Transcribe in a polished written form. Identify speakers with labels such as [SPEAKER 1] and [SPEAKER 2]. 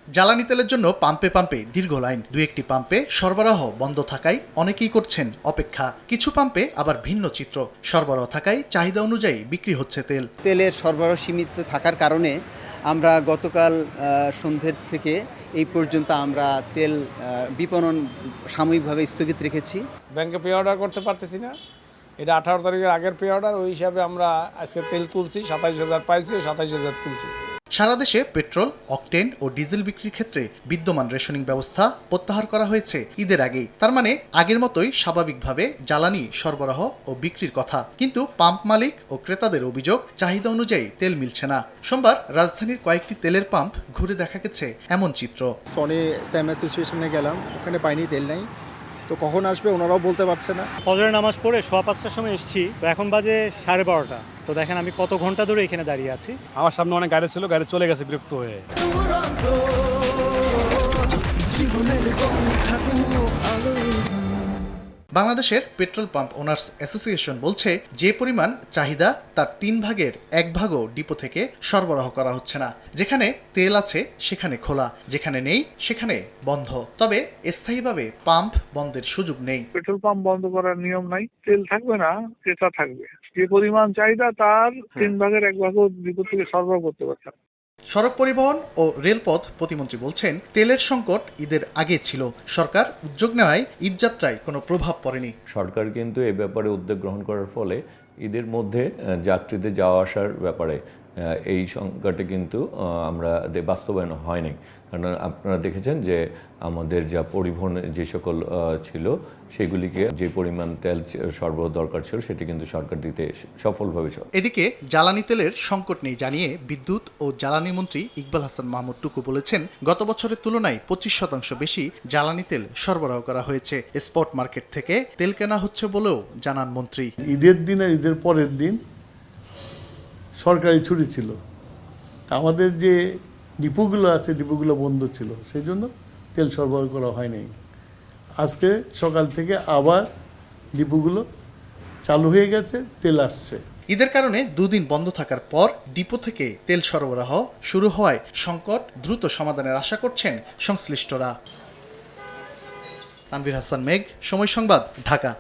[SPEAKER 1] জ্বালানি তেলের জন্য পাম্পে পাম্পে দীর্ঘ লাইন, দু একটি পাম্পে সরবরাহ বন্ধ থাকায় অনেকেই করছেন অপেক্ষা। কিছু পাম্পে আবার ভিন্ন চিত্র, সরবরাহ থাকায় চাহিদা অনুযায়ী বিক্রি হচ্ছে তেল।
[SPEAKER 2] তেলের সরবরাহ সীমিত থাকার কারণে আমরা গতকাল সন্ধ্যের থেকে এই পর্যন্ত আমরা তেল বিপণন সাময়িকভাবে স্থগিত রেখেছি।
[SPEAKER 3] ব্যাংকে পে অর্ডার করতে পারতেছি না, এটা 18 তারিখের আগের পে অর্ডার, ওই হিসাবে আমরা আজকে তেল তুলছি, 27,000 পাইছি, 27,000 তুলছি।
[SPEAKER 1] সারা দেশে পেট্রোল, অকটেন ও ডিজেল বিক্রির ক্ষেত্রে বিদ্যমান রেশনিং ব্যবস্থা প্রত্যাহার করা হয়েছে ঈদের আগেই। তার মানে আগের মতোই স্বাভাবিকভাবে জ্বালানি সরবরাহ ও বিক্রির কথা। কিন্তু পাম্প মালিক ও ক্রেতাদের অভিযোগ, চাহিদা অনুযায়ী তেল মিলছে না। সোমবার রাজধানীর কয়েকটি তেলের পাম্প ঘুরে দেখা গেছে এমন চিত্র।
[SPEAKER 4] সনি স্যাম অ্যাসোসিয়েশনে গেলাম, ওখানে পাইনি, তেল নাই। তো কখন আসবে ওনারাও বলতে পারছে না।
[SPEAKER 5] ফজরের নামাজ পড়ে 5:15টার সময় এসেছি, তো এখন বাজে 12:30। তো দেখেন আমি কত ঘন্টা ধরে এখানে দাঁড়িয়ে আছি।
[SPEAKER 6] আমার সামনে অনেক গাড়ি ছিল, গাড়ি চলে গেছে বিরক্ত হয়ে।
[SPEAKER 1] বাংলাদেশের পেট্রোল পাম্প ওনার্স অ্যাসোসিয়েশন বলছে, যে পরিমাণ চাহিদা তার 3 ভাগের 1 ভাগও ডিপো থেকে সরবরাহ করা হচ্ছে না। যেখানে তেল আছে সেখানে খোলা, যেখানে নেই সেখানে বন্ধ। তবে স্থায়ীভাবে পাম্প বন্ধের সুযোগ নেই।
[SPEAKER 7] পেট্রোল পাম্প বন্ধ করার নিয়ম নাই, তেল থাকবে না, ক্রেতা থাকবে। যে পরিমাণ চাহিদা তার 3 ভাগের 1 ভাগও ডিপো থেকে সরবরাহ করতে পারছে।
[SPEAKER 1] সড়ক পরিবহন ও রেলপথ প্রতিমন্ত্রী বলছেন, তেলের সংকট ঈদের আগে ছিল, সরকার উদ্যোগ নেওয়ায় ঈদযাত্রায় কোনো প্রভাব পড়েনি।
[SPEAKER 8] সরকার কিন্তু এই ব্যাপারে উদ্যোগ গ্রহণ করার ফলে ঈদের মধ্যে যাত্রীদের যাওয়া আসার ব্যাপারে এই সংকটে কিন্তু আমরা বাস্তবায়ন হয়নি। কারণ আপনারা দেখেছেন যে আমাদের যা পরিবহন যে সকল ছিল সেগুলিকে যে পরিমাণ তেল সরবরাহ দরকার ছিল সেটি কিন্তু সরকার দিতে সফলভাবে।
[SPEAKER 1] এদিকে জ্বালানি তেলের সংকট নেই জানিয়ে বিদ্যুৎ ও জ্বালানি মন্ত্রী ইকবাল হাসান মাহমুদ টুকু বলেছেন, গত বছরের তুলনায় 25% বেশি জ্বালানি তেল সরবরাহ করা হয়েছে। স্পট মার্কেট থেকে তেল কেনা হচ্ছে বলেও জানান মন্ত্রী।
[SPEAKER 9] ঈদের দিন আর ঈদের পরের দিন সরকারি ছুটি ছিল, আমাদের যে ডিপোগুলো আছে ডিপোগুলো বন্ধ ছিল, সেই জন্য তেল সরবরাহ করা হয়নি। আজকে সকাল থেকে আবার ডিপোগুলো চালু হয়ে গেছে, তেল আসছে।
[SPEAKER 1] ঈদের কারণে 2 দিন বন্ধ থাকার পর ডিপো থেকে তেল সরবরাহ শুরু হওয়ায় সংকট দ্রুত সমাধানের আশা করছেন সংশ্লিষ্টরা। তানভীর হাসান মেঘ, সময় সংবাদ, ঢাকা।